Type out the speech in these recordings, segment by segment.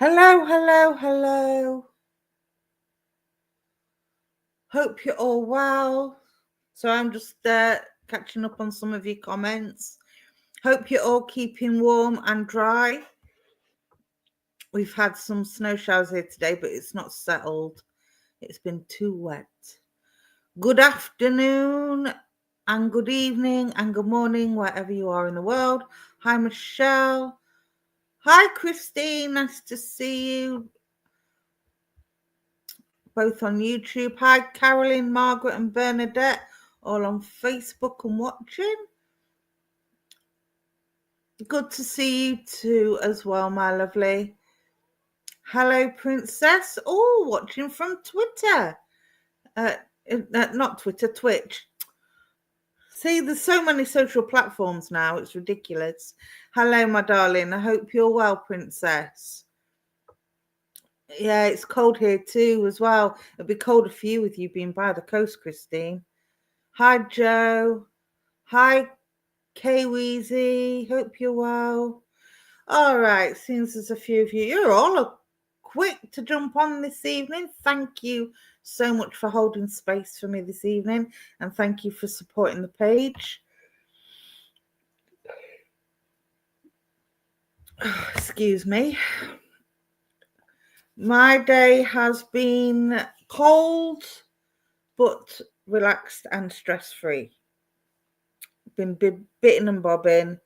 Hello, hello, hello. Hope you're all well. So I'm just catching up on some of your comments. Hope you're all keeping warm and dry. We've had some snow showers here today, but it's not settled. It's been too wet. Good afternoon and good evening and good morning, wherever you are in the world. Hi, Michelle. Hi, Christine. Nice to see you. Both on YouTube. Hi, Carolyn, Margaret, and Bernadette, all on Facebook and watching. Good to see you too as well, my lovely. Hello, Princess. Oh, watching from Twitter. Not Twitter, Twitch. See, there's so many social platforms now. It's ridiculous. Hello, my darling. I hope you're well, Princess. Yeah, it's cold here too as well. It'll be colder for you with you being by the coast, Christine. Hi, Joe. Hi, K-Weezy. Hope you're well. All right, seems there's a few of you. You're all quick to jump on this evening. Thank you so much for holding space for me this evening, and thank you for supporting the page. Excuse me. My day has been cold, but relaxed and stress-free. Been bitten and bobbing,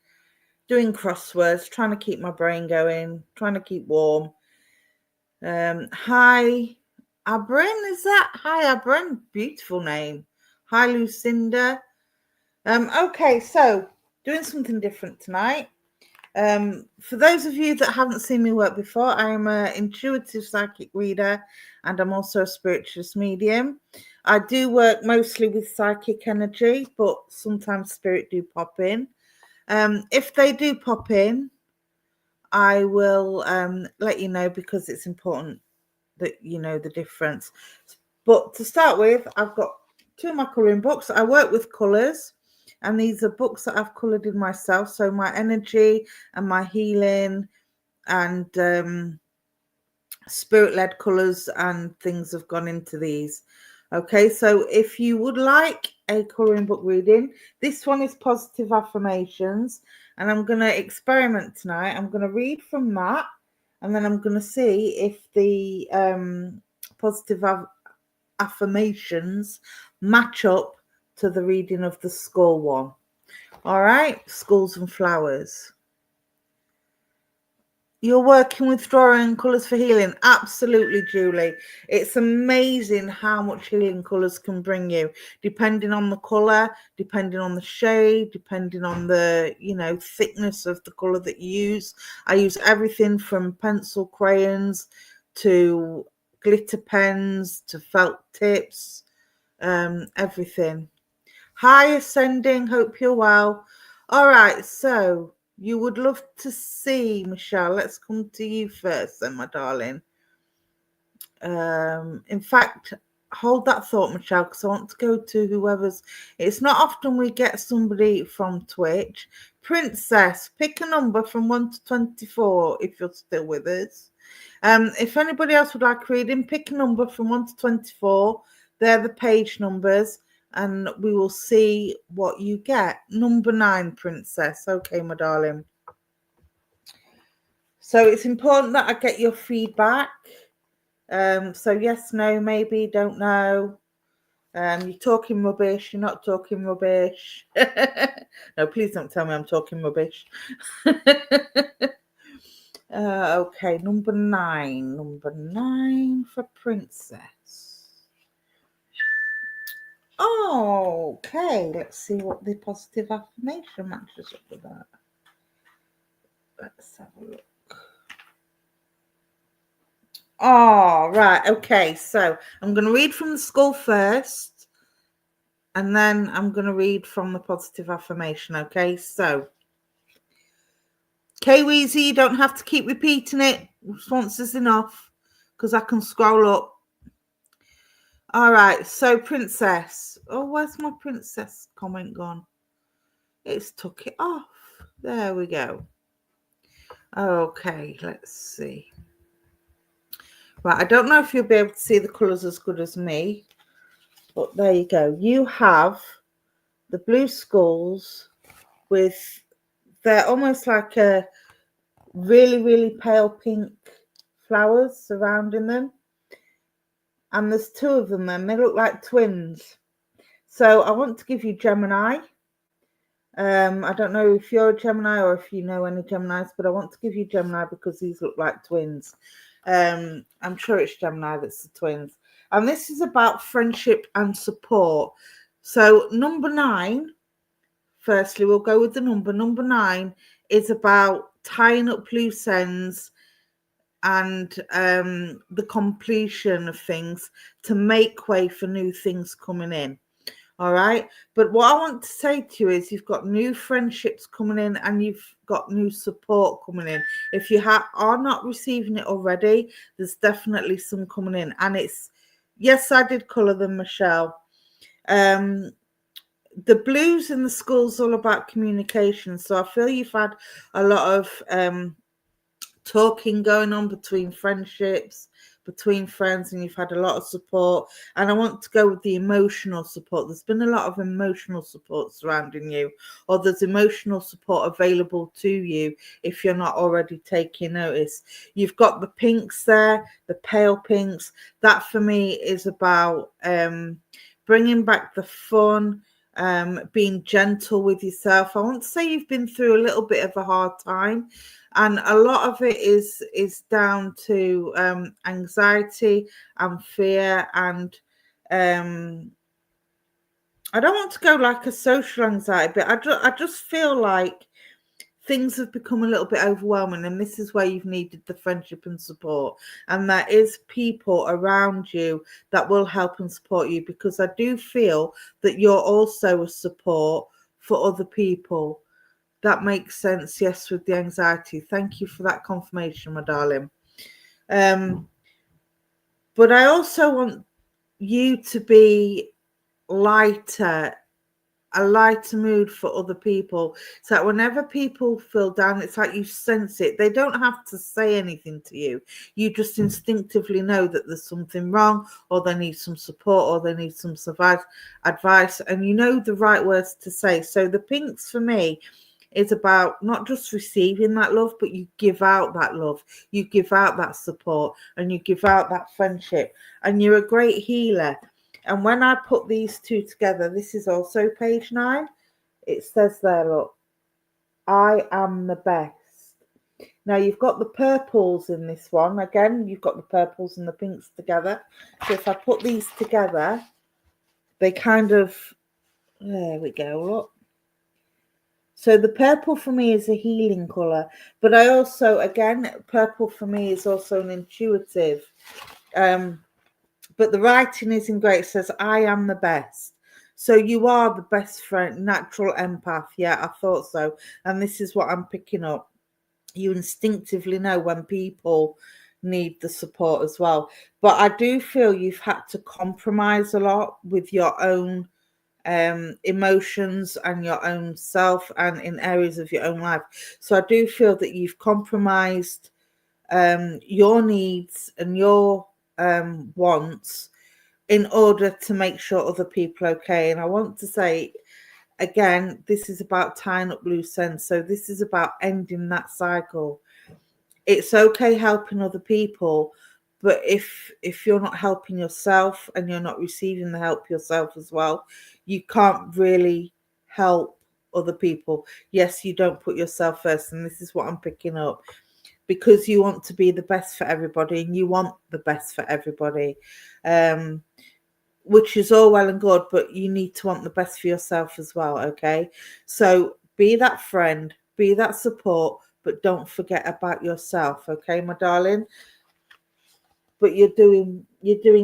doing crosswords, trying to keep my brain going, trying to keep warm. Hi, Abrin, is that? Hi, Abrin. Beautiful name. Hi, Lucinda. Okay, so doing something different tonight. For those of you that haven't seen me work before, I am an intuitive psychic reader and I'm also a spiritualist medium. I do work mostly with psychic energy, but sometimes spirit do pop in. If they do pop in, I will let you know because it's important that you know the difference. But to start with, I've got two of my colouring books. I work with colours, and these are books that I've coloured in myself. So my energy and my healing and spirit-led colours and things have gone into these. Okay, so if you would like a colouring book reading, this one is positive affirmations, and I'm going to experiment tonight. I'm going to read from that, and then I'm going to see if the positive affirmations match up to the reading of the skull one. All right, skulls and flowers. You're working with drawing colours for healing. Absolutely, Julie. It's amazing how much healing colours can bring you, depending on the colour, depending on the shade, depending on the, thickness of the colour that you use. I use everything from pencil crayons to glitter pens to felt tips, everything. Hi, Ascending. Hope you're well. All right, so you would love to see, Michelle. Let's come to you first then, my darling. In fact, hold that thought, Michelle, because I want to go to whoever's. It's not often we get somebody from Twitch. Princess, pick a number from 1 to 24 if you're still with us. If anybody else would like reading, pick a number from 1 to 24. They're the page numbers, and we will see what you get. Number 9, Princess. Okay, my darling. So it's important that I get your feedback. So yes, no, maybe, don't know. You're talking rubbish. You're not talking rubbish. No, please don't tell me I'm talking rubbish. Okay, number 9. Number 9 for Princess. Oh, okay, let's see what the positive affirmation matches up with that. Let's have a look. Oh, right, okay, so I'm going to read from the skull first, and then I'm going to read from the positive affirmation, okay? So, K-Weezy, you don't have to keep repeating it. Once is enough, because I can scroll up. All right, so Princess. Oh, where's my Princess comment gone? It's took it off. There we go. Okay, let's see. Right, I don't know if you'll be able to see the colours as good as me, but there you go. You have the blue skulls with, they're almost like a really, really pale pink flowers surrounding them. And there's two of them and they look like twins. So I want to give you Gemini. I don't know if you're a Gemini or if you know any Geminis, but I want to give you Gemini because these look like twins. I'm sure it's Gemini that's the twins. And this is about friendship and support. So number 9, firstly, we'll go with the number. Number 9 is about tying up loose ends and the completion of things to make way for new things coming in. All right. But what I want to say to you is you've got new friendships coming in and you've got new support coming in. If you are not receiving it already, there's definitely some coming in. And it's, yes, I did colour them, Michelle. The blues and the skulls all about communication. So I feel you've had a lot of talking going on between friendships, between friends, and you've had a lot of support. And I want to go with the emotional support. There's been a lot of emotional support surrounding you, or there's emotional support available to you if you're not already taking notice. You've got the pinks there, the pale pinks. That for me is about bringing back the fun, being gentle with yourself. I want to say you've been through a little bit of a hard time. And a lot of it is down to anxiety and fear. And I don't want to go like a social anxiety, but I just feel like things have become a little bit overwhelming. And this is where you've needed the friendship and support. And there is people around you that will help and support you, because I do feel that you're also a support for other people. That makes sense, yes, with the anxiety. Thank you for that confirmation, my darling. But I also want you to be lighter, a lighter mood for other people. So that whenever people feel down, it's like you sense it. They don't have to say anything to you. You just instinctively know that there's something wrong, or they need some support, or they need some advice, and you know the right words to say. So the pinks for me is about not just receiving that love, but you give out that love, you give out that support, and you give out that friendship. And you're a great healer. And when I put these two together, this is also page 9. It says there, look, I am the best. Now you've got the purples in this one. Again, you've got the purples and the pinks together. So if I put these together, they kind of, there we go, look. So the purple for me is a healing colour, but I also, again, purple for me is also an intuitive. But the writing isn't great. It says, I am the best. So you are the best friend, natural empath. Yeah, I thought so. And this is what I'm picking up. You instinctively know when people need the support as well. But I do feel you've had to compromise a lot with your own emotions and your own self, and in areas of your own life. So I do feel that you've compromised your needs and your wants in order to make sure other people are okay. And I want to say again, this is about tying up loose ends. So this is about ending that cycle. It's okay helping other people, but if you're not helping yourself and you're not receiving the help yourself as well, you can't really help other people. Yes, you don't put yourself first, and this is what I'm picking up, because you want to be the best for everybody, and you want the best for everybody, which is all well and good, but you need to want the best for yourself as well, okay? So be that friend, be that support, but don't forget about yourself, okay, my darling? But you're doing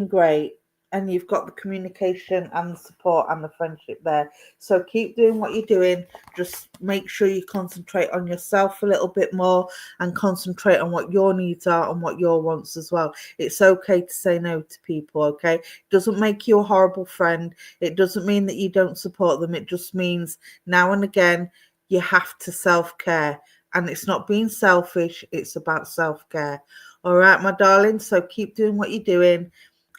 great, and you've got the communication and the support and the friendship there. So keep doing what you're doing. Just make sure you concentrate on yourself a little bit more, and concentrate on what your needs are and what your wants as well. It's okay to say no to people, okay? It doesn't make you a horrible friend. It doesn't mean that you don't support them. It just means now and again you have to self-care. And it's not being selfish, it's about self-care. All right, my darling. So keep doing what you're doing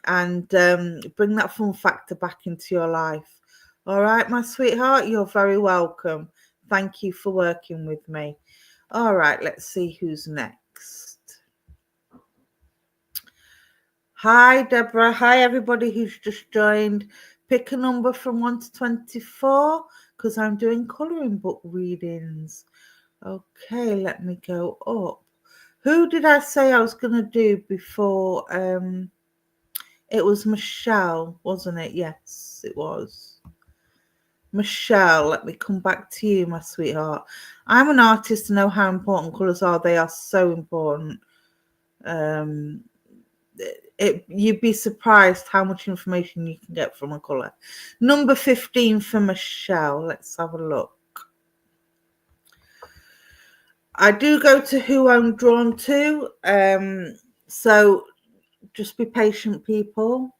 and bring that fun factor back into your life. All right, my sweetheart, you're very welcome. Thank you for working with me. All right, let's see who's next. Hi, Deborah. Hi, everybody who's just joined. Pick a number from 1 to 24 because I'm doing colouring book readings. Okay, let me go up. Who did I say I was going to do before? It was Michelle, wasn't it? Yes, it was. Michelle, let me come back to you, my sweetheart. I'm an artist to know how important colours are. They are so important. You'd be surprised how much information you can get from a colour. Number 15 for Michelle. Let's have a look. I do go to who I'm drawn to. So just be patient, people.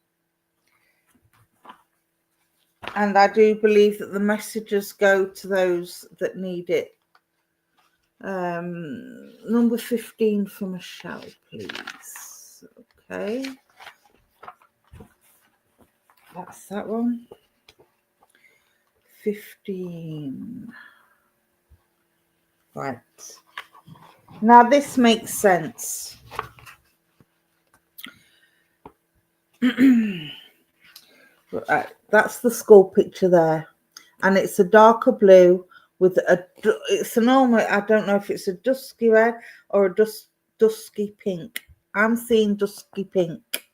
And I do believe that the messages go to those that need it. Number 15 for Michelle, please. Okay. That's that one. 15. Right. Now this makes sense. Right. That's the skull picture there. And it's a darker blue with it's a normal, I don't know if it's a dusky red or a dusky pink. I'm seeing dusky pink.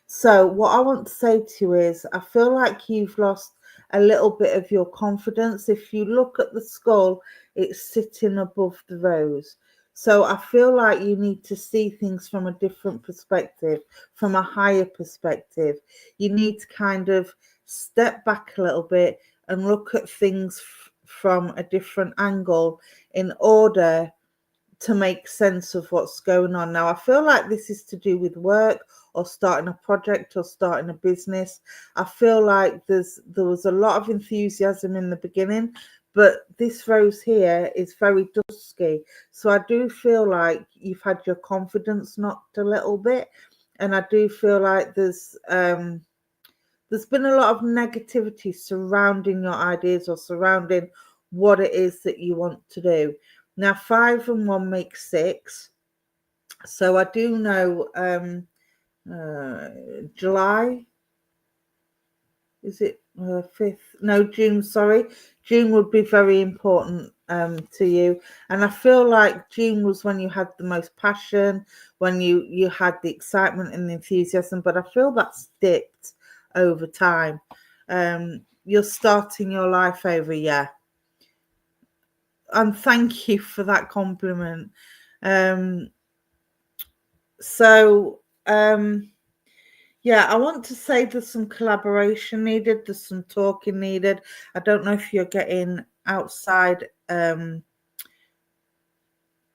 So what I want to say to you is I feel like you've lost a little bit of your confidence. If you look at the skull, it's sitting above the rose. So I feel like you need to see things from a different perspective, from a higher perspective. You need to kind of step back a little bit and look at things from a different angle in order to make sense of what's going on. Now, I feel like this is to do with work or starting a project or starting a business. I feel like there was a lot of enthusiasm in the beginning, but this rose here is very dusky. So I do feel like you've had your confidence knocked a little bit. And I do feel like there's been a lot of negativity surrounding your ideas or surrounding what it is that you want to do. Now, 5 and 1 makes 6. So I do know July. Is it 5th? No, June, sorry. June would be very important to you. And I feel like June was when you had the most passion, when you had the excitement and the enthusiasm. But I feel that's dipped over time. You're starting your life over, yeah. And thank you for that compliment. Yeah, I want to say there's some collaboration needed. There's some talking needed. I don't know if you're getting outside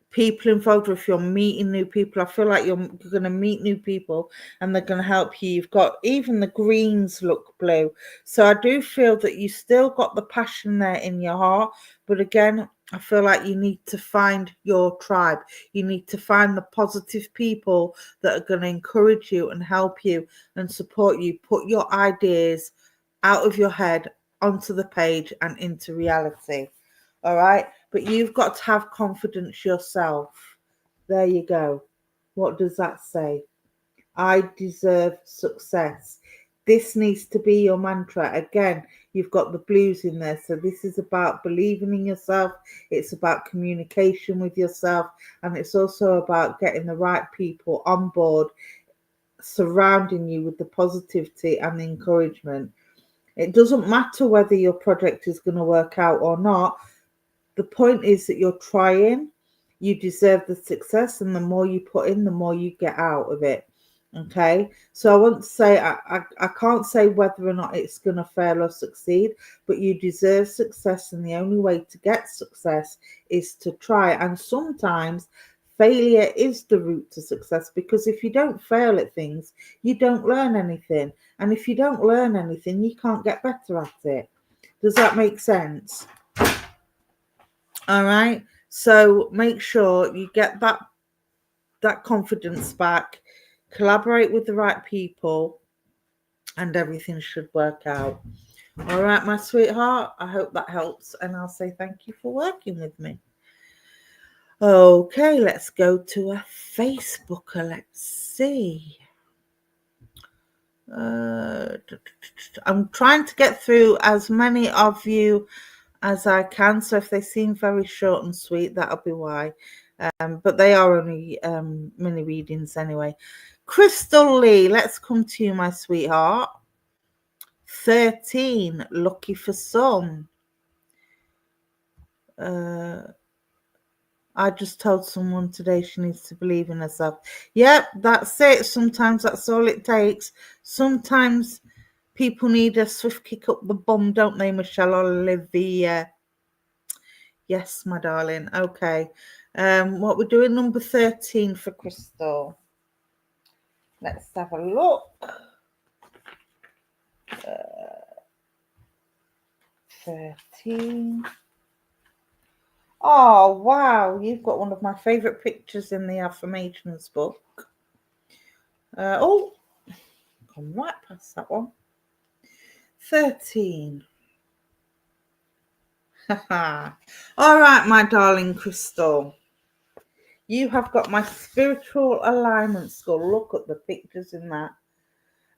people involved or if you're meeting new people. I feel like you're going to meet new people and they're going to help you. You've got even the greens look blue. So I do feel that you still got the passion there in your heart. But again, I feel like you need to find your tribe. You need to find the positive people that are going to encourage you and help you and support you. Put your ideas out of your head onto the page and into reality. All right. But you've got to have confidence yourself. There you go. What does that say? I deserve success. This needs to be your mantra. Again, you've got the blues in there. So this is about believing in yourself. It's about communication with yourself. And it's also about getting the right people on board, surrounding you with the positivity and the encouragement. It doesn't matter whether your project is going to work out or not. The point is that you're trying, you deserve the success, and the more you put in, the more you get out of it. Okay, so I want to say I can't say whether or not it's going to fail or succeed, but you deserve success, and the only way to get success is to try. And sometimes failure is the route to success, because if you don't fail at things, you don't learn anything, and if you don't learn anything, you can't get better at it. Does that make sense? All right, so make sure you get that that confidence back, collaborate with the right people, and everything should work out. All right, my sweetheart, I hope that helps, and I'll say thank you for working with me. Okay, let's go to a Facebooker. Let's see. I'm trying to get through as many of you as I can, so if they seem very short and sweet, that'll be why. But they are only mini readings anyway. Crystal Lee, let's come to you, my sweetheart. 13, lucky for some. I just told someone today she needs to believe in herself. Yep, that's it. Sometimes that's all it takes. Sometimes people need a swift kick up the bum, don't they, Michelle Olivia? Yes, my darling. Okay. What we're doing, number 13 for Crystal. Let's have a look. 13. Oh, wow. You've got one of my favorite pictures in the affirmations book. Oh, come right past that one. 13. All right, my darling Crystal. You have got my spiritual alignment skull. Look at the pictures in that.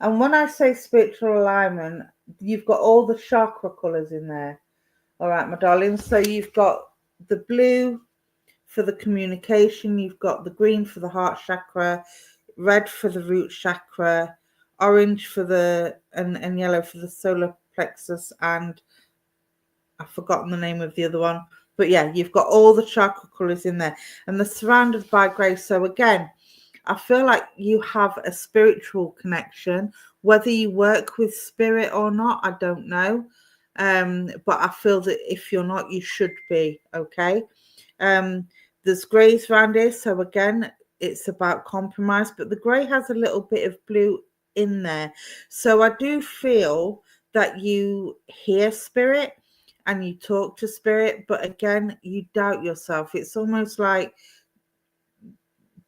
And when I say spiritual alignment, you've got all the chakra colours in there. All right, my darling. So you've got the blue for the communication. You've got the green for the heart chakra, red for the root chakra, orange for the, and yellow for the solar plexus, and I've forgotten the name of the other one. But yeah, you've got all the chakra colours in there. And they're surrounded by grey. So again, I feel like you have a spiritual connection. Whether you work with spirit or not, I don't know. But I feel that if you're not, you should be, okay? There's greys around here. So again, it's about compromise. But the grey has a little bit of blue in there. So I do feel that you hear spirit and you talk to spirit. But again, you doubt yourself. It's almost like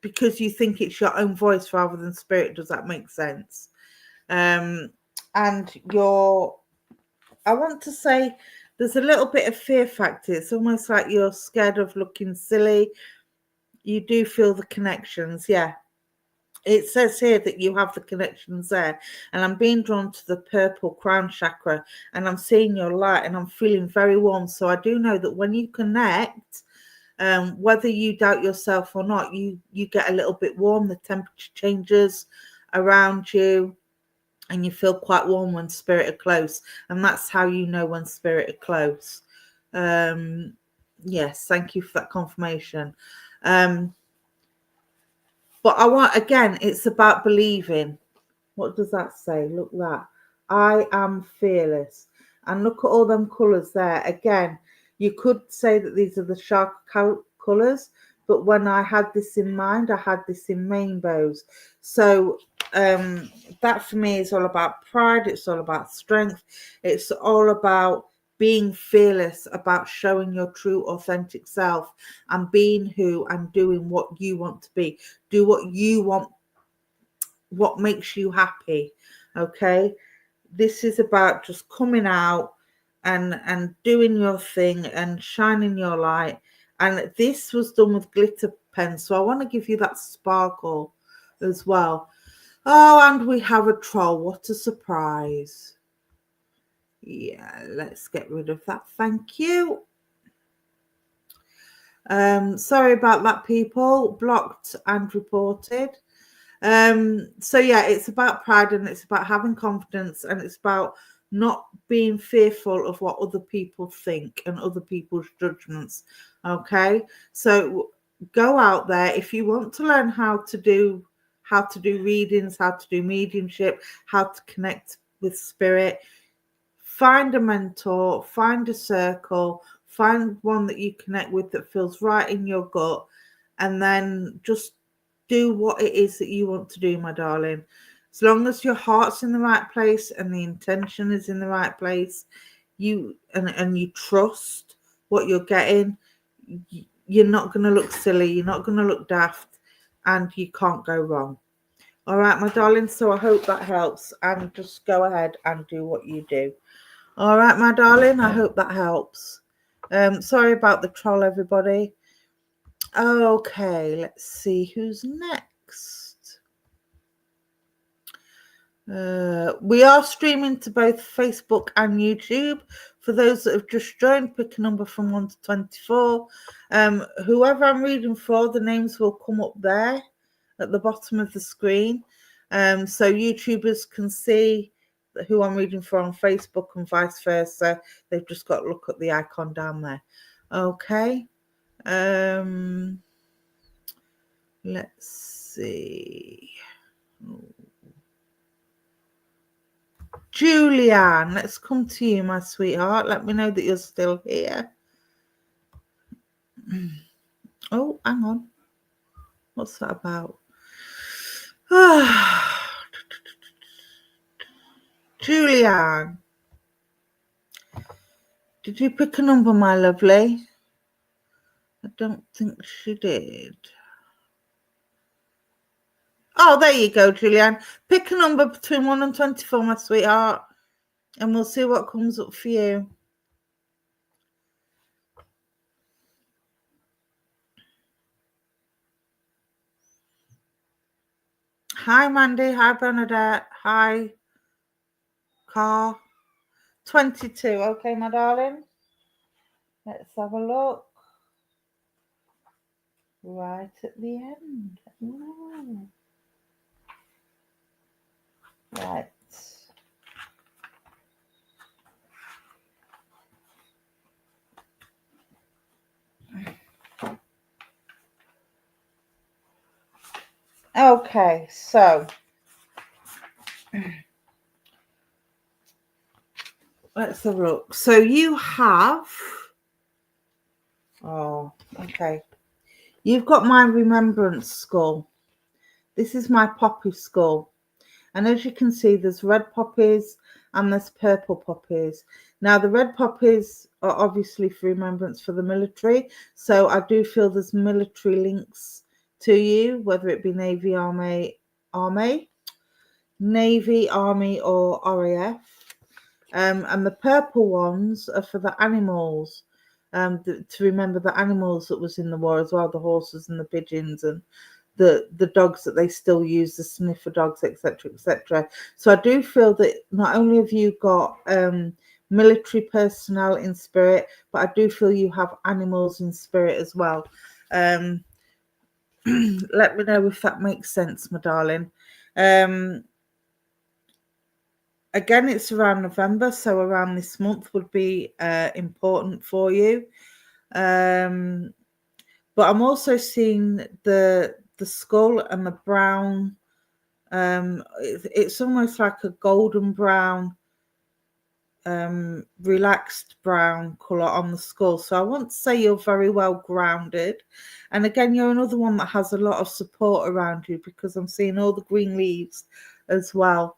because you think it's your own voice rather than spirit. Does that make sense? And I want to say there's a little bit of fear factor. It's almost like you're scared of looking silly. You do feel the connections. Yeah. It says here that you have the connections there. And I'm being drawn to the purple crown chakra. And I'm seeing your light and I'm feeling very warm. So I do know that when you connect, whether you doubt yourself or not, you get a little bit warm. The temperature changes around you and you feel quite warm when spirit are close. And that's how you know when spirit are close. Yes, thank you for that confirmation. But I want, again, it's about believing. What does that say? Look that. I am fearless. And look at all them colours there. Again, you could say that these are the shark colours, but when I had this in mind, I had this in rainbows. So that for me is all about pride. It's all about strength. It's all about being fearless, about showing your true authentic self and being who and doing what you want to be. Do what you want, what makes you happy. Okay, this is about just coming out and doing your thing and shining your light. And this was done with glitter pens, so I want to give you that sparkle as well. Oh, and we have a troll. What a surprise. Yeah, let's get rid of that. Thank you. Sorry about that, people. Blocked and reported. So yeah, it's about pride and it's about having confidence and it's about not being fearful of what other people think and other people's judgments. Okay, so go out there if you want to learn how to do readings, how to do mediumship, how to connect with spirit. Find a mentor, find a circle, find one that you connect with that feels right in your gut, and then just do what it is that you want to do, my darling. As long as your heart's in the right place and the intention is in the right place, you trust what you're getting, you're not going to look silly, you're not going to look daft. and you can't go wrong. All right, my darling. So I hope that helps, and just go ahead and do what you do. All right, my darling. I hope that helps. Sorry about the troll, everybody. Okay, let's see who's next. We are streaming to both Facebook and YouTube. For those that have just joined, pick a number from 1 to 24. Whoever I'm reading for, the names will come up there at the bottom of the screen. So YouTubers can see who I'm reading for on Facebook and vice versa. They've just got to look at the icon down there. Okay. Let's see. Julianne, let's come to you, my sweetheart. Let me know that you're still here. Oh, hang on. What's that about? Julianne, did you pick a number, my lovely? I don't think she did. Oh, there you go, Julianne. Pick a number between 1 and 24, my sweetheart, and we'll see what comes up for you. Hi, Mandy. Hi, Bernadette. Hi, Carl. 22. Okay, my darling. Let's have a look. Right at the end. Ooh. Right. Okay, so let's have a look. So you have, okay. You've got my remembrance skull. This is my poppy skull. And as you can see, there's red poppies and there's purple poppies. Now, the red poppies are obviously for remembrance for the military. So I do feel there's military links to you, whether it be Navy, Army, or RAF. And the purple ones are for the animals, to remember the animals that was in the war as well, the horses and the pigeons and the dogs that they still use, the sniffer dogs, etc., etc. So I do feel that not only have you got military personnel in spirit, but I do feel you have animals in spirit as well. Let me know if that makes sense, my darling. Again, it's around November, so around this month would be important for you. But I'm also seeing the skull and the brown. It's almost like a golden brown, relaxed brown colour on the skull. So I want to say you're very well grounded. And again, you're another one that has a lot of support around you, because I'm seeing all the green leaves as well.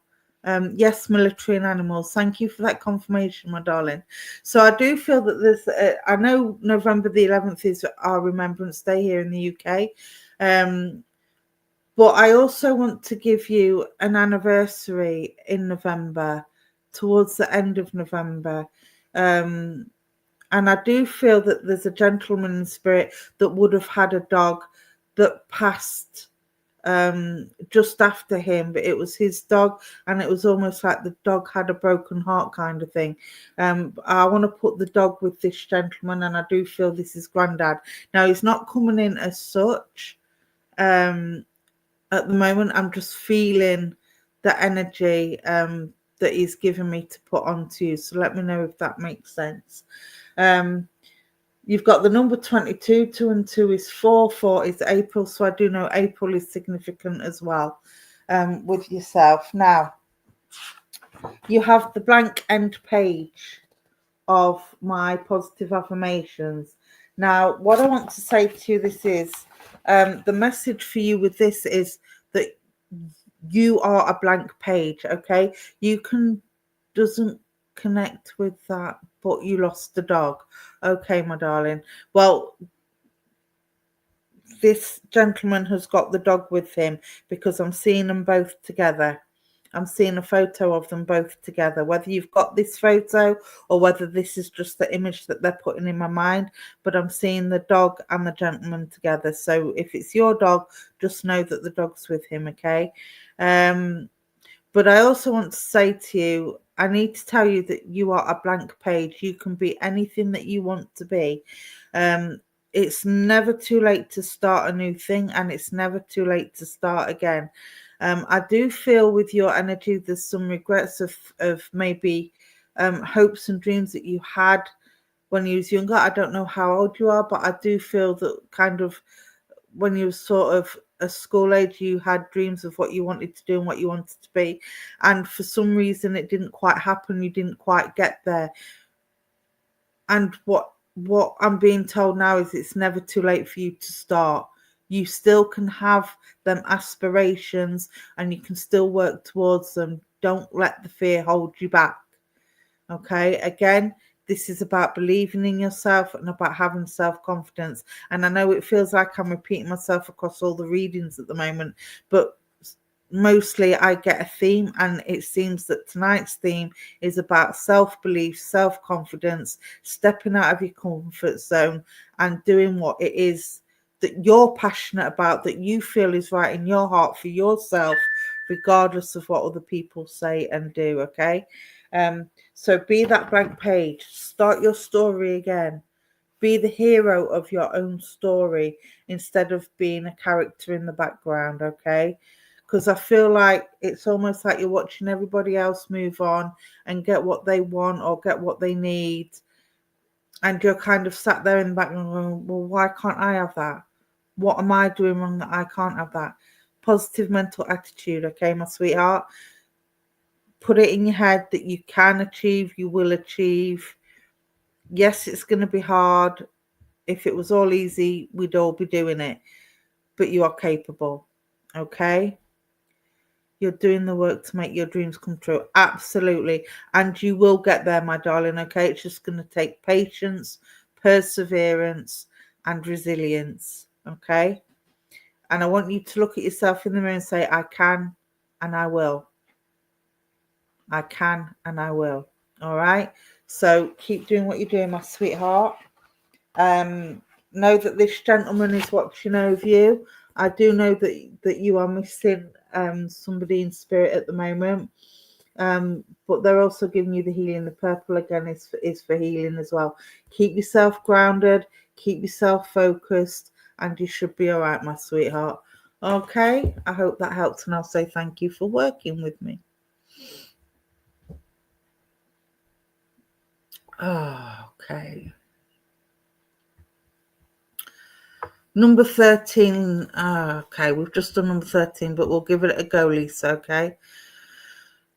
Yes, military and animals. Thank you for that confirmation, my darling. So I do feel that there's, I know November the 11th is our Remembrance Day here in the UK. But I also want to give you an anniversary in November, towards the end of November. And I do feel that there's a gentleman in spirit that would have had a dog that passed just after him, but it was his dog, and it was almost like the dog had a broken heart kind of thing. I want to put the dog with this gentleman, and I do feel this is Grandad. Now, he's not coming in as such at the moment. I'm just feeling the energy that he's given me to put onto you, so let me know if that makes sense. You've got the number 22. 2 and 2 is 4. 4 is April. So I do know April is significant as well with yourself. Now, you have the blank end page of my positive affirmations. Now, what I want to say to you, this is the message for you with this is that you are a blank page, okay? You doesn't connect with that, but you lost the dog. Okay, my darling. Well, this gentleman has got the dog with him, because I'm seeing them both together. I'm seeing a photo of them both together, whether you've got this photo or whether this is just the image that they're putting in my mind, but I'm seeing the dog and the gentleman together. So if it's your dog, just know that the dog's with him, okay? But I also want to say to you, I need to tell you that you are a blank page. You can be anything that you want to be. It's never too late to start a new thing, and it's never too late to start again. I do feel with your energy there's some regrets of maybe hopes and dreams that you had when you was younger. I don't know how old you are, but I do feel that kind of when you were sort of a school age, you had dreams of what you wanted to do and what you wanted to be, and for some reason it didn't quite happen. You didn't quite get there. And what I'm being told now is it's never too late for you to start. You still can have them aspirations and you can still work towards them. Don't let the fear hold you back. Okay, again, this is about believing in yourself and about having self-confidence. And I know it feels like I'm repeating myself across all the readings at the moment, but mostly I get a theme, and it seems that tonight's theme is about self-belief, self-confidence, stepping out of your comfort zone and doing what it is that you're passionate about, that you feel is right in your heart for yourself, regardless of what other people say and do. Okay, so be that blank page. Start your story again. Be the hero of your own story instead of being a character in the background, okay? Because I feel like it's almost like you're watching everybody else move on and get what they want or get what they need. And you're kind of sat there in the background going, well, why can't I have that? What am I doing wrong that I can't have that? Positive mental attitude, okay, my sweetheart? Put it in your head that you can achieve, you will achieve. Yes, it's going to be hard. If it was all easy, we'd all be doing it. But you are capable, okay? You're doing the work to make your dreams come true. Absolutely. And you will get there, my darling, okay? It's just going to take patience, perseverance, and resilience, okay? And I want you to look at yourself in the mirror and say, I can and I will. I can and I will. All right? So keep doing what you're doing, my sweetheart. Know that this gentleman is watching over you. I do know that you are missing somebody in spirit at the moment. But they're also giving you the healing. The purple again is for healing as well. Keep yourself grounded, keep yourself focused, and you should be all right, my sweetheart. Okay, I hope that helps, and I'll say thank you for working with me. Okay. Number 13. Okay, we've just done number 13, but we'll give it a go, Lisa, okay?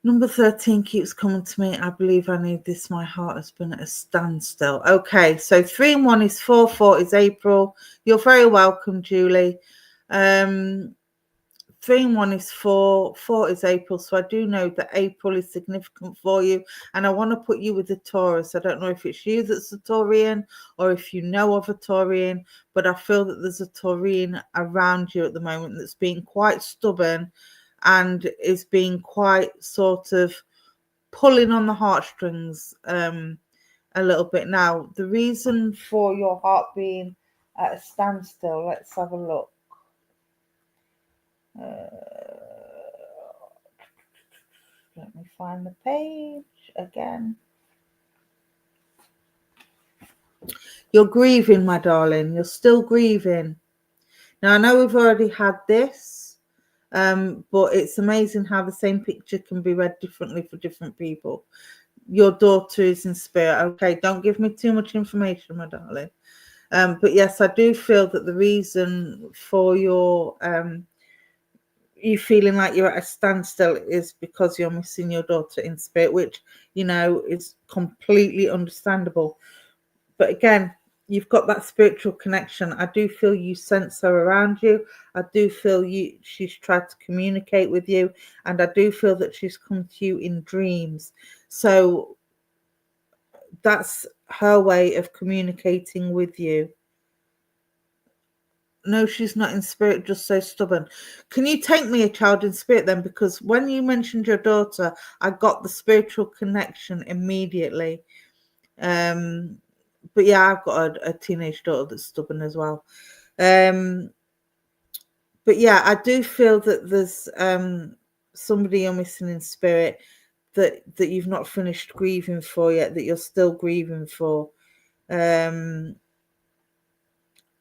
Number 13 keeps coming to me. I believe I need this. My heart has been at a standstill. Okay, so 3 and 1 is 4. 4 is April. You're very welcome, Julie. 3 and 1 is 4. 4 is April. So I do know that April is significant for you. And I want to put you with a Taurus. I don't know if it's you that's a Taurian or if you know of a Taurian, but I feel that there's a Taurian around you at the moment that's being quite stubborn and is being quite sort of pulling on the heartstrings a little bit. Now, the reason for your heart being at a standstill, let's have a look. Let me find the page again. You're grieving, my darling. You're still grieving. Now, I know we've already had this, but it's amazing how the same picture can be read differently for different people. Your daughter is in spirit. Okay, don't give me too much information, my darling. But yes, I do feel that the reason for your you feeling like you're at a standstill is because you're missing your daughter in spirit, which, you know, is completely understandable. But again, you've got that spiritual connection. I do feel you sense her around you. I do feel she's tried to communicate with you, and I do feel that she's come to you in dreams. So that's her way of communicating with you. No, she's not in spirit, just so stubborn. Can you take me a child in spirit then? Because when you mentioned your daughter, I got the spiritual connection immediately. But yeah, I've got a teenage daughter that's stubborn as well. But yeah, I do feel that there's somebody you're missing in spirit that you've not finished grieving for yet, that you're still grieving for.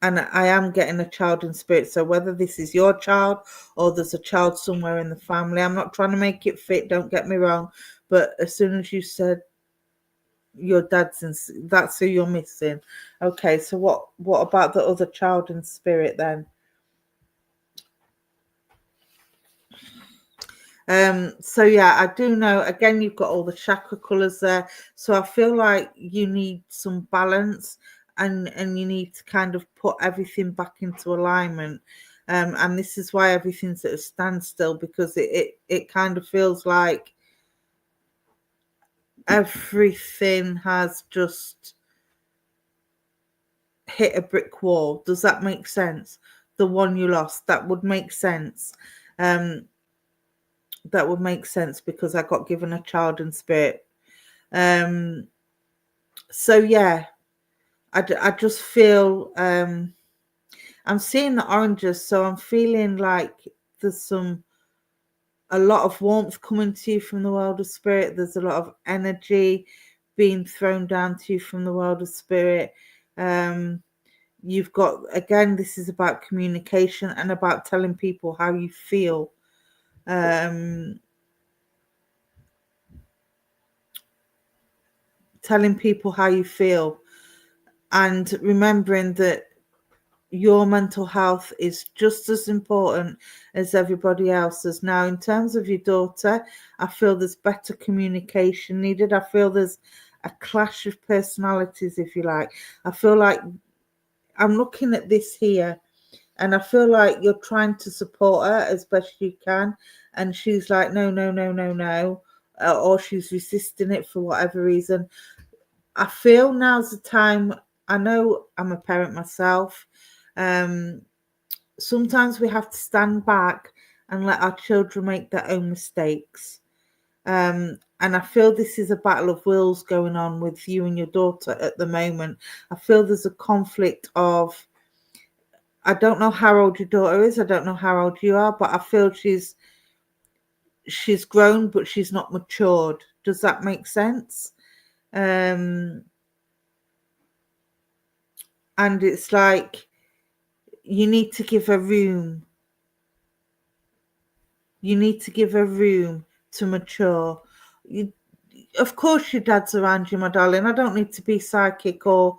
And I am getting a child in spirit. So whether this is your child or there's a child somewhere in the family, I'm not trying to make it fit, don't get me wrong. But as soon as you said your dad's in, that's who you're missing. Okay, so what about the other child in spirit then? So yeah, I do know, again, you've got all the chakra colors there. So I feel like you need some balance, and you need to kind of put everything back into alignment. And this is why everything's at a standstill, because it kind of feels like everything has just hit a brick wall. Does that make sense? The one you lost, that would make sense. That would make sense because I got given a child in spirit. So yeah, I just feel I'm seeing the oranges, so I'm feeling like there's a lot of warmth coming to you from the world of spirit. There's a lot of energy being thrown down to you from the world of spirit. You've got, again, this is about communication and about telling people how you feel. Telling people how you feel, and remembering that your mental health is just as important as everybody else's. Now, in terms of your daughter, I feel there's better communication needed. I feel there's a clash of personalities, if you like. I feel like I'm looking at this here, and I feel like you're trying to support her as best you can, and she's like, no, no, no, no, no, or she's resisting it for whatever reason. I feel now's the time. I know I'm a parent myself. Sometimes we have to stand back and let our children make their own mistakes. And I feel this is a battle of wills going on with you and your daughter at the moment. I feel there's a conflict of, I don't know how old your daughter is. I don't know how old you are, but I feel she's grown, but she's not matured. Does that make sense? And it's like you need to give her room. You need to give her room to mature. Of course, your dad's around you, my darling. I don't need to be psychic or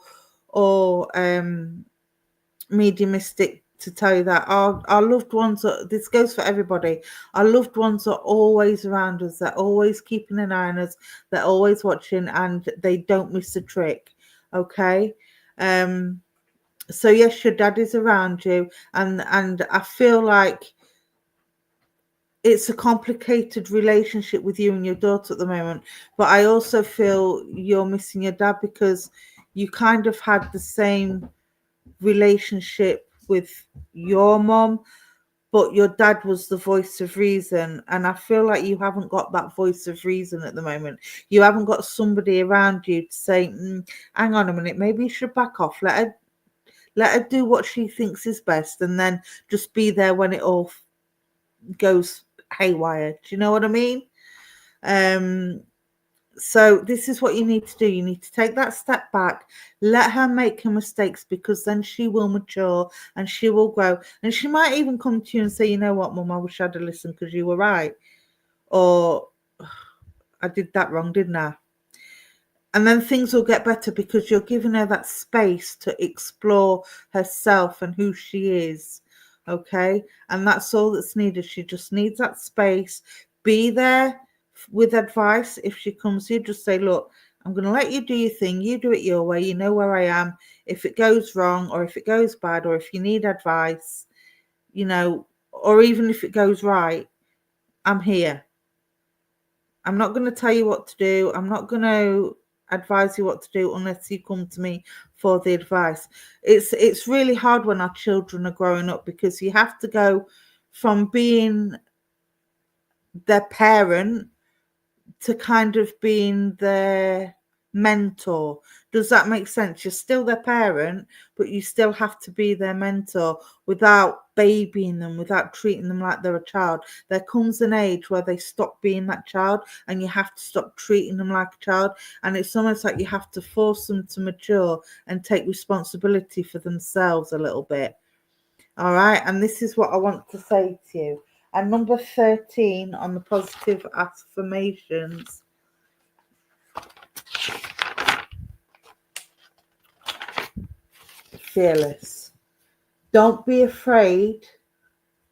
mediumistic to tell you that our loved ones this goes for everybody. Our loved ones are always around us. They're always keeping an eye on us. They're always watching, and they don't miss a trick. Okay. So yes, your dad is around you, and I feel like it's a complicated relationship with you and your daughter at the moment. But I also feel you're missing your dad, because you kind of had the same relationship with your mom, but your dad was the voice of reason, and I feel like you haven't got that voice of reason at the moment. You haven't got somebody around you to say, hang on a minute, maybe you should back off, let her do what she thinks is best, and then just be there when it all goes haywire. Do you know what I mean? So this is what you need to do. You need to take that step back, let her make her mistakes, because then she will mature and she will grow. And she might even come to you and say, you know what, Mum, I wish I'd have listened because you were right. Or I did that wrong, didn't I? And then things will get better because you're giving her that space to explore herself and who she is. Okay. And that's all that's needed. She just needs that space. Be there with advice. If she comes here, just say, look, I'm going to let you do your thing. You do it your way. You know where I am. If it goes wrong, or if it goes bad, or if you need advice, you know, or even if it goes right, I'm here. I'm not going to tell you what to do. I'm not going to advise you what to do unless you come to me for the advice. It's really hard when our children are growing up, because you have to go from being their parent to kind of being their mentor. Does that make sense? You're still their parent, but you still have to be their mentor without babying them, without treating them like they're a child. There comes an age where they stop being that child, and you have to stop treating them like a child. And it's almost like you have to force them to mature and take responsibility for themselves a little bit. All right. And this is what I want to say to you. And number 13 on the positive affirmations. Fearless. Don't be afraid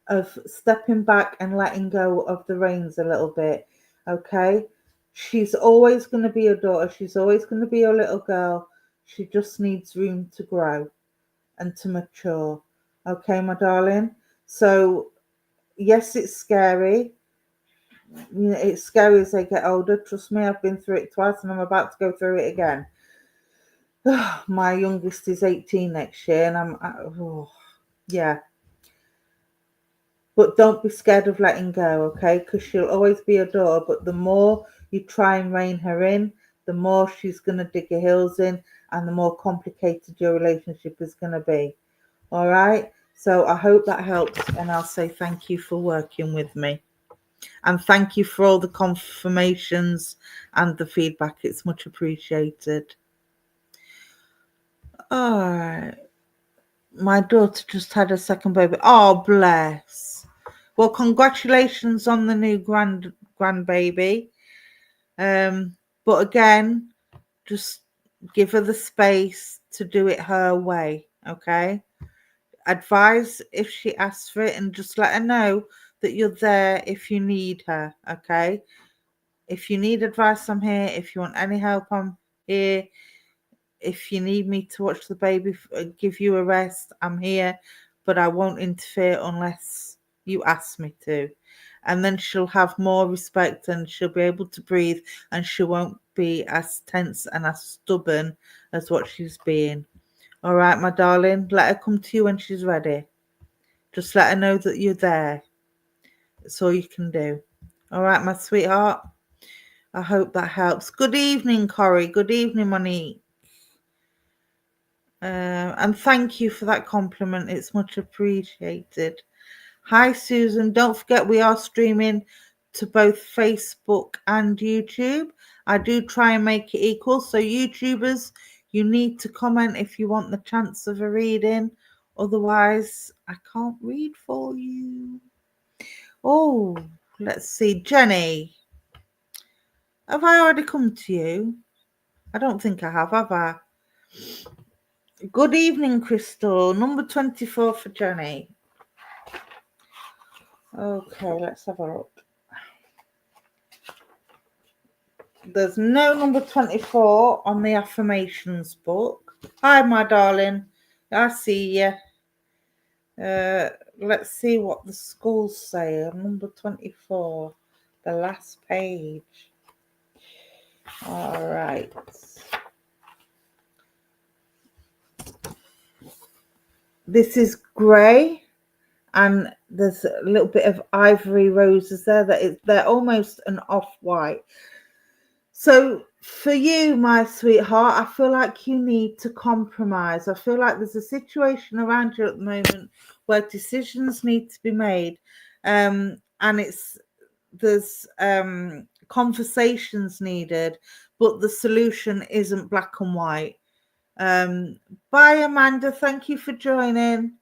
of stepping back and letting go of the reins a little bit. Okay. She's always going to be your daughter. She's always going to be your little girl. She just needs room to grow and to mature. Okay, my darling. So yes, it's scary. You know, it's scary as they get older. Trust me, I've been through it twice, and I'm about to go through it again. My youngest is 18 next year, and yeah. But don't be scared of letting go, okay? Because she'll always be your daughter. But the more you try and rein her in, the more she's going to dig her heels in, and the more complicated your relationship is going to be. All right? So I hope that helps, and I'll say thank you for working with me. And thank you for all the confirmations and the feedback. It's much appreciated. All right. My daughter just had a second baby. Oh, bless. Well, congratulations on the new grandbaby. But again, just give her the space to do it her way, okay? Advise if she asks for it, and just let her know that you're there if you need her, okay? If you need advice, I'm here. If you want any help, I'm here. If you need me to watch the baby, give you a rest, I'm here. But I won't interfere unless you ask me to. And then she'll have more respect, and she'll be able to breathe, and she won't be as tense and as stubborn as what she's being. All right, my darling, let her come to you when she's ready. Just let her know that you're there. That's all you can do. All right, my sweetheart. I hope that helps. Good evening, Corey. Good evening, Monique. And thank you for that compliment. It's much appreciated. Hi, Susan. Don't forget we are streaming to both Facebook and YouTube. I do try and make it equal. So YouTubers, you need to comment if you want the chance of a reading. Otherwise, I can't read for you. Oh, let's see. Jenny, have I already come to you? I don't think I have I? Good evening, Crystal. Number 24 for Jenny. Okay, let's have a look. There's no number 24 on the affirmations book. Hi, my darling. I see you. Let's see what the schools say on number 24. The last page. All right. This is grey, and there's a little bit of ivory roses there. They're almost an off-white. So for you, my sweetheart, I feel like you need to compromise. I feel like there's a situation around you at the moment where decisions need to be made, and there's conversations needed, but the solution isn't black and white. Bye, Amanda. Thank you for joining.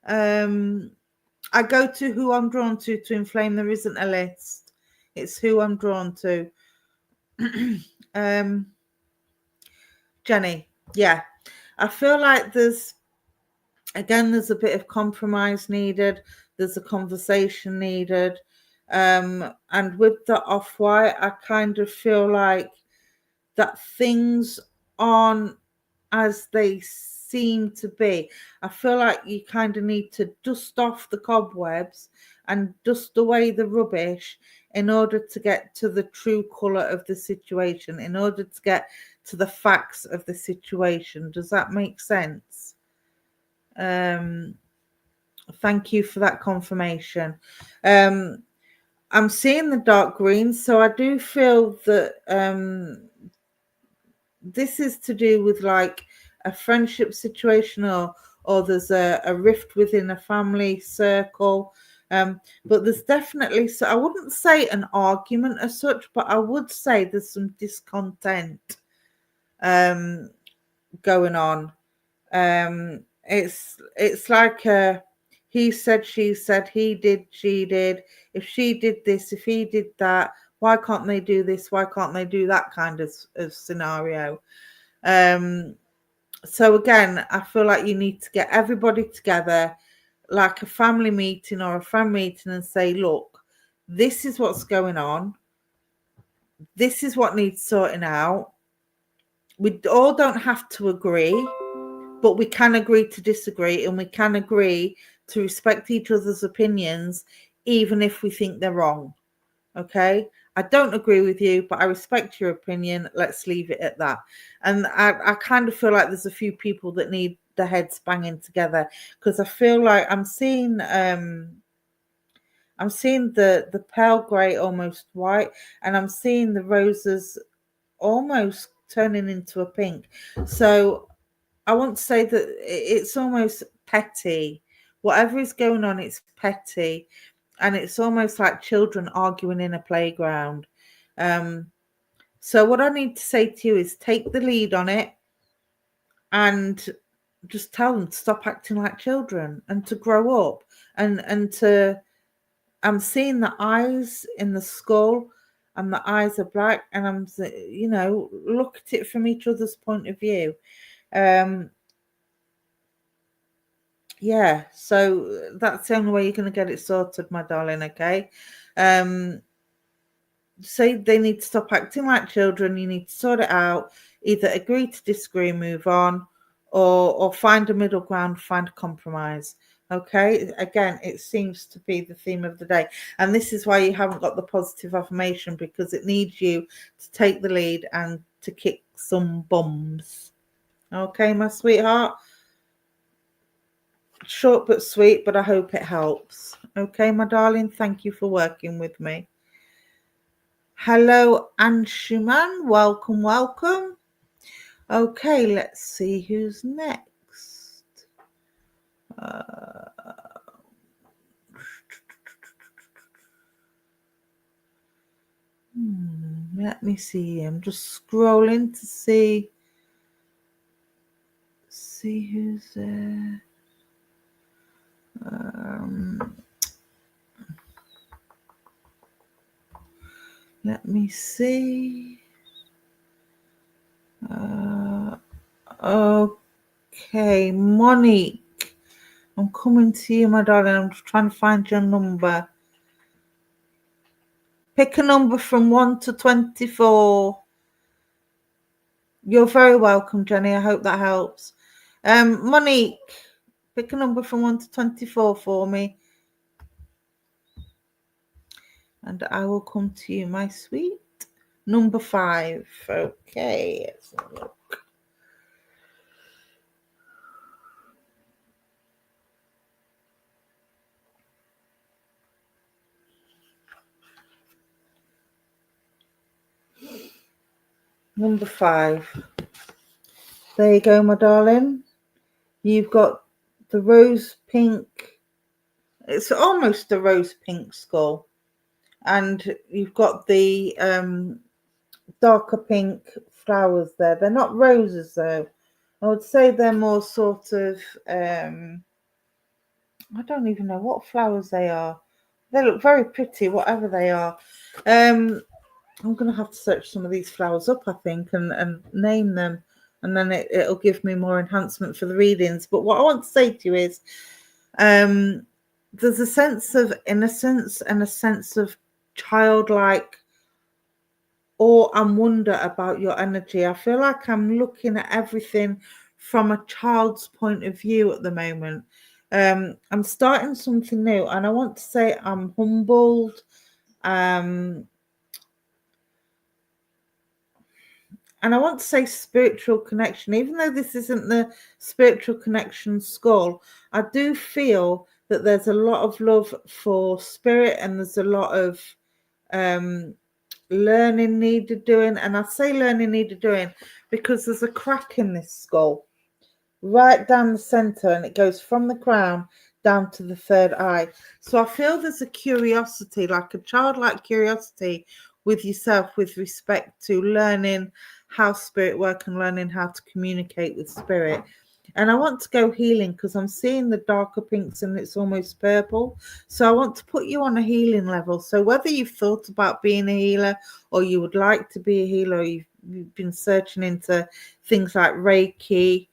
I go to who I'm drawn to inflame. There isn't a list. It's who I'm drawn to. Jenny, yeah, I feel like there's a bit of compromise needed. There's a conversation needed. And with the off-white, I kind of feel like that things aren't as they seem to be. I feel like you kind of need to dust off the cobwebs and dust away the rubbish in order to get to the true colour of the situation, in order to get to the facts of the situation. Does that make sense? Thank you for that confirmation. I'm seeing the dark green, so I do feel that this is to do with like a friendship situation, or there's a rift within a family circle. But there's definitely, so I wouldn't say an argument as such, but I would say there's some discontent going on. It's like a he said, she said, he did, she did. If she did this, if he did that, why can't they do this? Why can't they do that kind of scenario? So again, I feel like you need to get everybody together, like a family meeting or a friend meeting, and say, look, this is what's going on. This is what needs sorting out. We all don't have to agree, but we can agree to disagree, and we can agree to respect each other's opinions, even if we think they're wrong. Okay? I don't agree with you, but I respect your opinion. Let's leave it at that. And I kind of feel like there's a few people that need their heads banging together, because I feel like I'm seeing the pale grey almost white, and I'm seeing the roses almost turning into a pink. So I want to say that it's almost petty. Whatever is going on, it's petty. And it's almost like children arguing in a playground. So what I need to say to you is take the lead on it, and just tell them to stop acting like children and to grow up, and to, I'm seeing the eyes in the skull, and the eyes are black, and I'm, look at it from each other's point of view. Yeah, so that's the only way you're going to get it sorted, my darling. Okay. Say they need to stop acting like children. You need to sort it out. Either agree to disagree, move on, or find a middle ground, find a compromise. Okay. Again, it seems to be the theme of the day, and this is why you haven't got the positive affirmation, because it needs you to take the lead and to kick some bums. Okay, my sweetheart. Short but sweet, but I hope it helps. Okay, my darling, thank you for working with me. Hello, Anshuman. Welcome, welcome. Okay, let's see who's next. Let me see. I'm just scrolling to see who's there. Let me see. Okay, Monique. I'm coming to you, my darling. I'm just trying to find your number. Pick a number from 1 to 24. You're very welcome, Jenny. I hope that helps. Monique, pick a number from 1 to 24 for me. And I will come to you, my sweet. Number 5. Okay, let's have a look. Number 5. There you go, my darling. You've got the rose pink. It's almost a rose pink skull. And you've got the darker pink flowers there. They're not roses, though. I would say they're more sort of, I don't even know what flowers they are. They look very pretty, whatever they are. I'm going to have to search some of these flowers up, I think, and name them. And then it'll give me more enhancement for the readings. But what I want to say to you is there's a sense of innocence and a sense of childlike awe and wonder about your energy. I feel like I'm looking at everything from a child's point of view at the moment. I'm starting something new, and I want to say I'm humbled. and I want to say spiritual connection, even though this isn't the spiritual connection skull, I do feel that there's a lot of love for spirit, and there's a lot of learning needed doing. And I say learning needed doing because there's a crack in this skull right down the center, and it goes from the crown down to the third eye. So I feel there's a curiosity, like a childlike curiosity with yourself with respect to learning how spirit work and learning how to communicate with spirit. And I want to go healing because I'm seeing the darker pinks and it's almost purple. So I want to put you on a healing level. So whether you've thought about being a healer, or you would like to be a healer, or you've been searching into things like Reiki,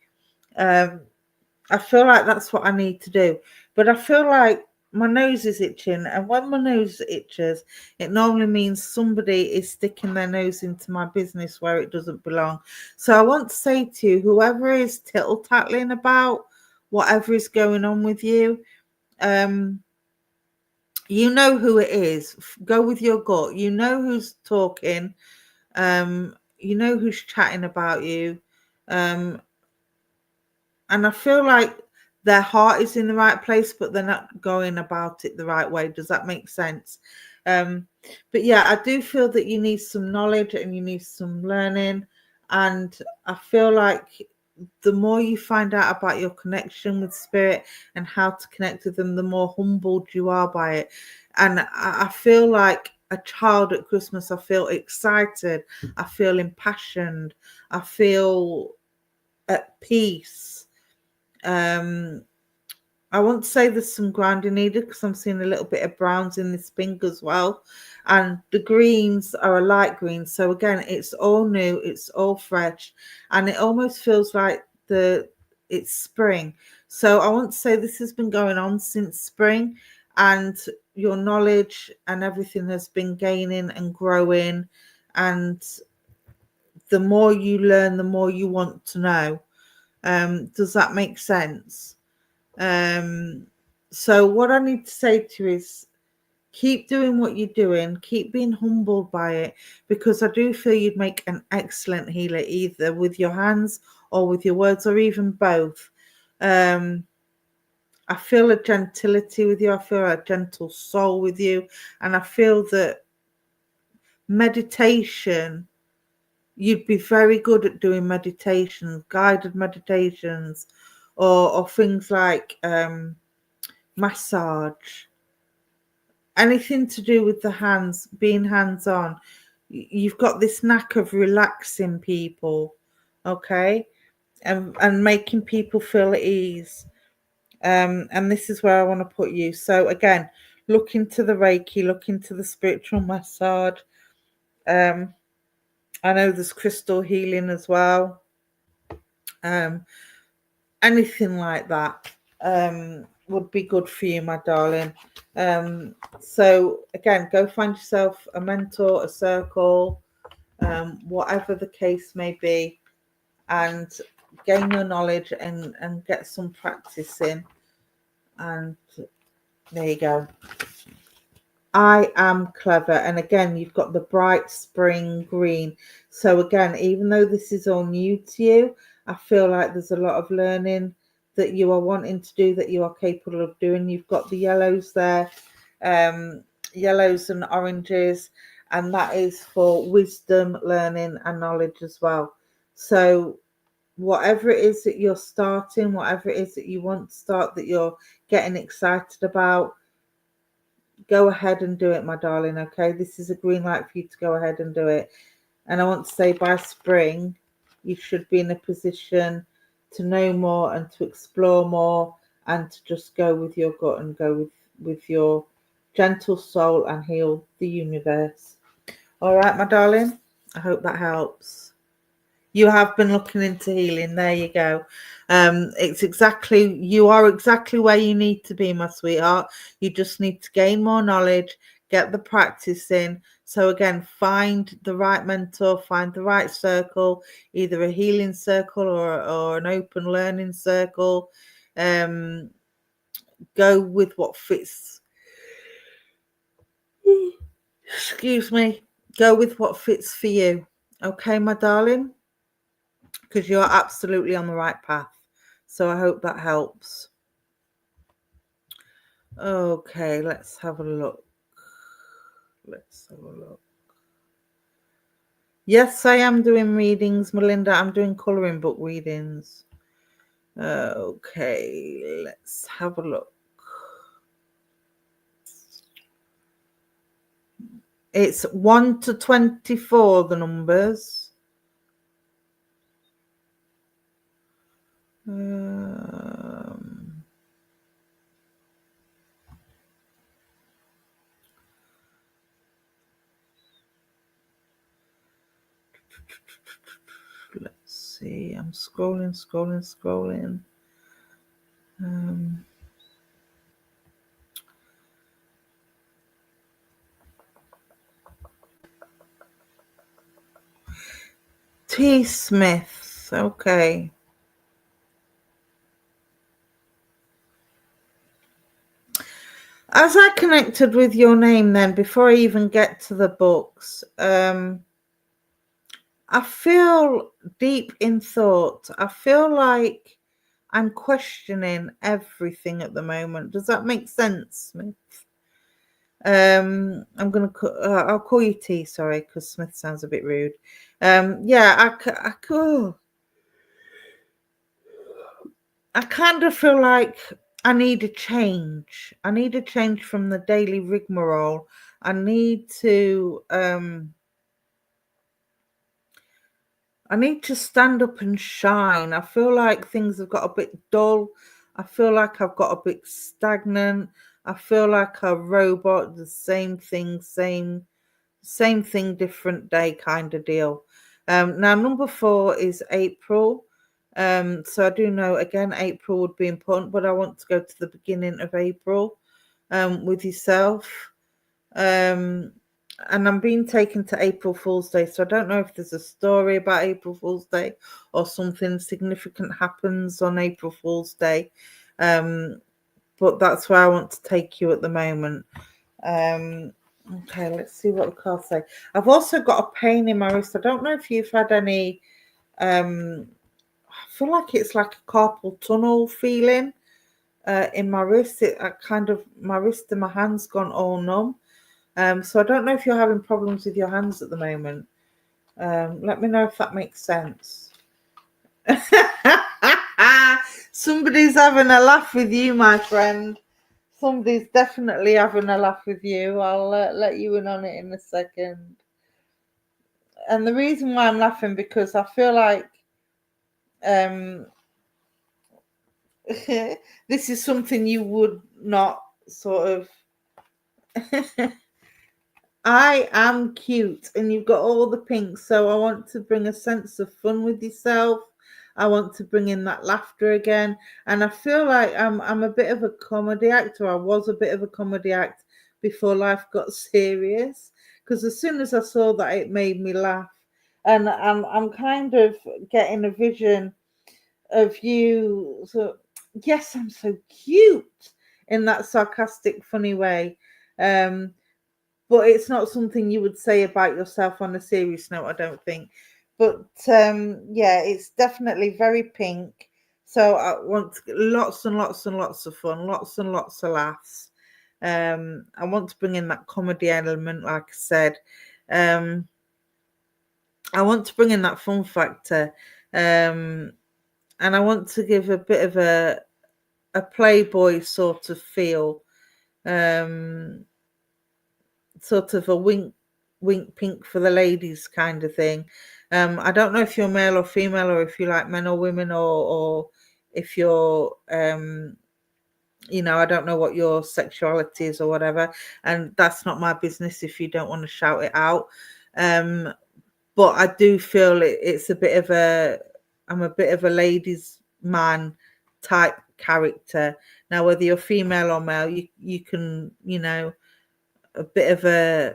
I feel like that's what I need to do. But I feel like my nose is itching, and when my nose itches, it normally means somebody is sticking their nose into my business where it doesn't belong. So I want to say to you, whoever is tittle-tattling about whatever is going on with you, you know who it is. Go with your gut. You know who's talking. You know who's chatting about you. And I feel like their heart is in the right place, but they're not going about it the right way. Does that make sense? But yeah, I do feel that you need some knowledge and you need some learning. And I feel like the more you find out about your connection with spirit and how to connect with them, the more humbled you are by it. And I feel like a child at Christmas. I feel excited. I feel impassioned. I feel at peace. I want to say there's some grounding needed because I'm seeing a little bit of browns in this pink as well, and the greens are a light green. So again, it's all new, it's all fresh, and it almost feels like it's spring. So I want to say this has been going on since spring, and your knowledge and everything has been gaining and growing, and the more you learn, the more you want to know. Does that make sense? So what I need to say to you is keep doing what you're doing, keep being humbled by it, because I do feel you'd make an excellent healer, either with your hands or with your words, or even both. I feel a gentility with you, I feel a gentle soul with you, and I feel that meditation, you'd be very good at doing meditations, guided meditations, or things like massage, anything to do with the hands, being hands-on. You've got this knack of relaxing people, okay, and making people feel at ease. And this is where I want to put you. So again, look into the Reiki, look into the spiritual massage. I know there's crystal healing as well. Anything like that would be good for you, my darling. So again, go find yourself a mentor, a circle, whatever the case may be, and gain your knowledge and get some practice in. And there you go. I am clever. And again, you've got the bright spring green. So again, even though this is all new to you, I feel like there's a lot of learning that you are wanting to do, that you are capable of doing. You've got the yellows there, yellows and oranges, and that is for wisdom, learning, and knowledge as well. So whatever it is that you're starting, whatever it is that you want to start, that you're getting excited about, go ahead and do it, my darling. Okay, this is a green light for you to go ahead and do it. And I want to say by spring you should be in a position to know more and to explore more, and to just go with your gut and go with your gentle soul and heal the universe. All right, my darling, I hope that helps. You have been looking into healing. There you go. You are exactly where you need to be, my sweetheart. You just need to gain more knowledge, get the practice in. So again, find the right mentor, find the right circle, either a healing circle or an open learning circle. Go with what fits. Excuse me. Go with what fits for you. Okay, my darling. because you're absolutely on the right path. So I hope that helps. Okay, let's have a look. Yes, I am doing readings, Melinda. I'm doing colouring book readings. Okay, let's have a look. It's 1 to 24, the numbers. Let's see. I'm scrolling. T. Smith. Okay. As I connected with your name then, before I even get to the books, I feel deep in thought. I feel like I'm questioning everything at the moment. Does that make sense, Smith? I'm gonna. I'll call you T. Sorry, because Smith sounds a bit rude. Yeah, I kind of feel like I need a change. I need a change from the daily rigmarole. I need to stand up and shine. I feel like things have got a bit dull. I feel like I've got a bit stagnant. I feel like a robot, the same thing, different day kind of deal. Now number 4 is April. So I do know again April would be important, but I want to go to the beginning of April with yourself. And I'm being taken to April Fool's Day, so I don't know if there's a story about April Fool's Day or something significant happens on April Fool's Day. But that's where I want to take you at the moment. Okay, let's see what the cards say. I've also got a pain in my wrist. I don't know if you've had any. I feel like it's like a carpal tunnel feeling in my wrist. My wrist and my hand's gone all numb. So I don't know if you're having problems with your hands at the moment. Let me know if that makes sense. Somebody's having a laugh with you, my friend. Somebody's definitely having a laugh with you. I'll let you in on it in a second. And the reason why I'm laughing, because I feel like this is something you would not sort of I am cute and you've got all the pink, so I want to bring a sense of fun with yourself. I want to bring in that laughter again, and I feel like I'm a bit of a comedy actor. I was a bit of a comedy act before life got serious, because as soon as I saw that, it made me laugh, and I'm kind of getting a vision of you. So yes, I'm so cute in that sarcastic, funny way. But it's not something you would say about yourself on a serious note, I don't think. But yeah, it's definitely very pink. So I want lots and lots and lots of fun, lots and lots of laughs. I want to bring in that comedy element, like I said. I want to bring in that fun factor. And I want to give a bit of a Playboy sort of feel. Sort of a wink pink for the ladies kind of thing. I don't know if you're male or female, or if you like men or women, or if you're I don't know what your sexuality is or whatever, and that's not my business if you don't want to shout it out. But I do feel it's I'm a bit of a ladies man type character. Now whether you're female or male, you can a bit of a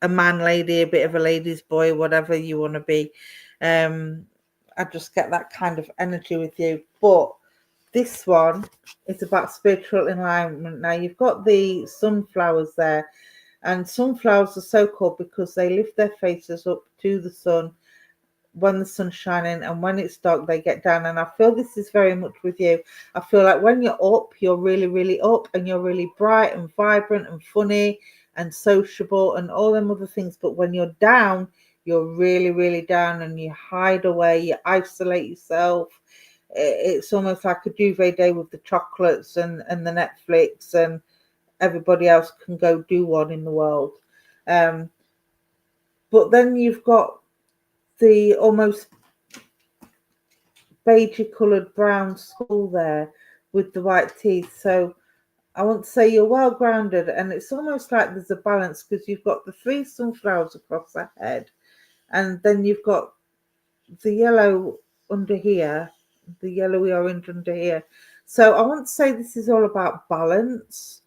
man lady, a bit of a lady's boy, whatever you want to be. I just get that kind of energy with you. But this one is about spiritual enlightenment. Now you've got the sunflowers there, and sunflowers are so called because they lift their faces up to the sun when the sun's shining, and when it's dark they get down. And I feel this is very much with you. I feel like when you're up, you're really, really up, and you're really bright and vibrant and funny and sociable and all them other things. But when you're down, you're really, really down, and you hide away, you isolate yourself. It's almost like a duvet day with the chocolates and the Netflix, and everybody else can go do one in the world. But then you've got the almost beigey coloured brown skull there with the white teeth. So I want to say you're well grounded, and it's almost like there's a balance because you've got the 3 sunflowers across the head, and then you've got the yellow under here, the yellowy orange under here. So I want to say this is all about balance.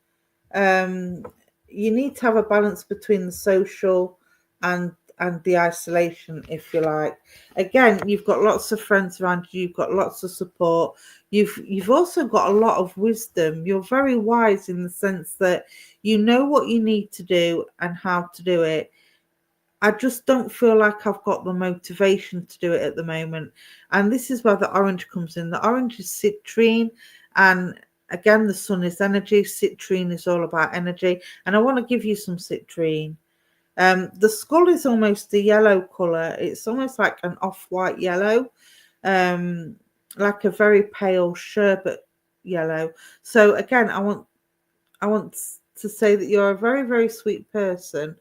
You need to have a balance between the social and the isolation, if you like. Again, you've got lots of friends around you, you've got lots of support, you've also got a lot of wisdom. You're very wise in the sense that you know what you need to do and how to do it. I just don't feel like I've got the motivation to do it at the moment. And this is where the orange comes in. The orange is citrine, and again, the sun is energy. Citrine is all about energy. And I want to give you some citrine. The skull is almost a yellow colour. It's almost like an off-white yellow, like a very pale sherbet yellow. So again, I want to say that you're a very, very sweet person,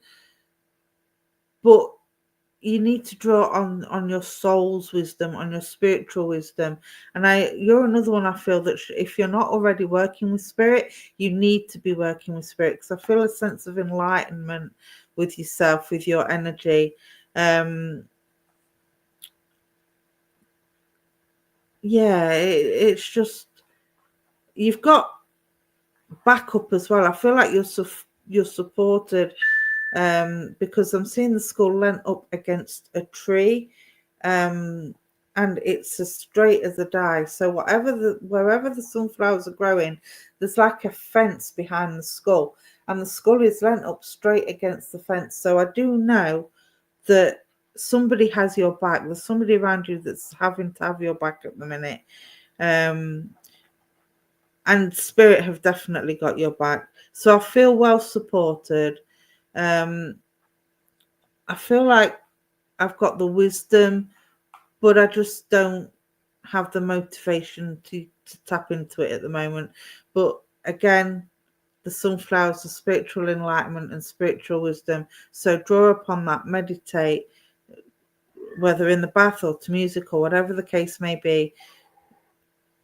but you need to draw on your soul's wisdom, on your spiritual wisdom. And you're another one I feel that if you're not already working with spirit, you need to be working with spirit, because I feel a sense of enlightenment with yourself, with your energy. It's just, you've got backup as well. I feel like you're supported, because I'm seeing the skull lent up against a tree, and it's as straight as a die. So wherever the sunflowers are growing, there's like a fence behind the skull, and the skull is lent up straight against the fence. So I do know that somebody has your back. There's somebody around you that's having to have your back at the minute. And spirit have definitely got your back. So I feel well supported. I feel like I've got the wisdom, but I just don't have the motivation to tap into it at the moment. But again, the sunflowers are spiritual enlightenment and spiritual wisdom. So draw upon that, meditate, whether in the bath or to music or whatever the case may be,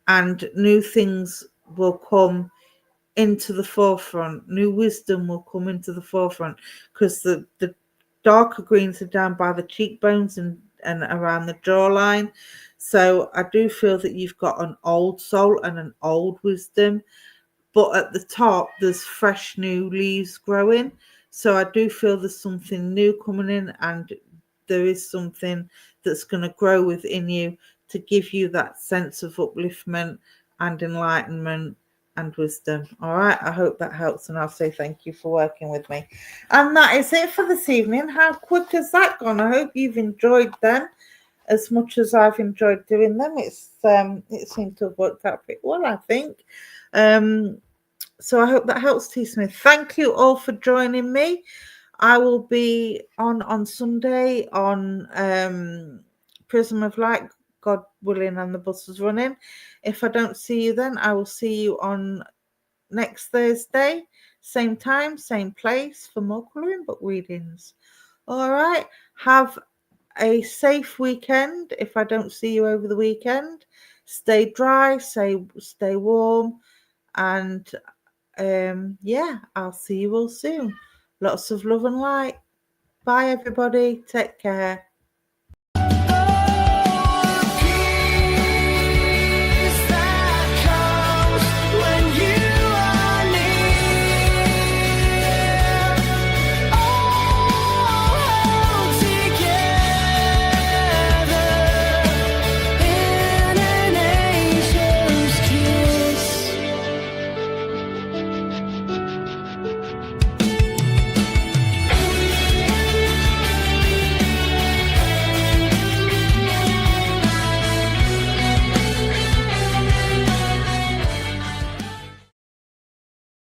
and new things will come into the forefront. New wisdom will come into the forefront, because the darker greens are down by the cheekbones and around the jawline. So I do feel that you've got an old soul and an old wisdom, but at the top there's fresh new leaves growing. So I do feel there's something new coming in, and there is something that's going to grow within you to give you that sense of upliftment and enlightenment and wisdom. All right, I hope that helps, and I'll say thank you for working with me. And that is it for this evening. How quick has that gone? I hope you've enjoyed them as much as I've enjoyed doing them. It seemed to have worked out pretty well, I think. So I hope that helps, T Smith. Thank you all for joining me. I will be on Sunday on Prism of Light, God willing, and the bus is running. If I don't see you then, I will see you on next Thursday, same time, same place, for more colouring book readings. All right, have a safe weekend. If I don't see you over the weekend, stay dry, stay warm, and I'll see you all soon. Lots of love and light. Bye everybody, take care.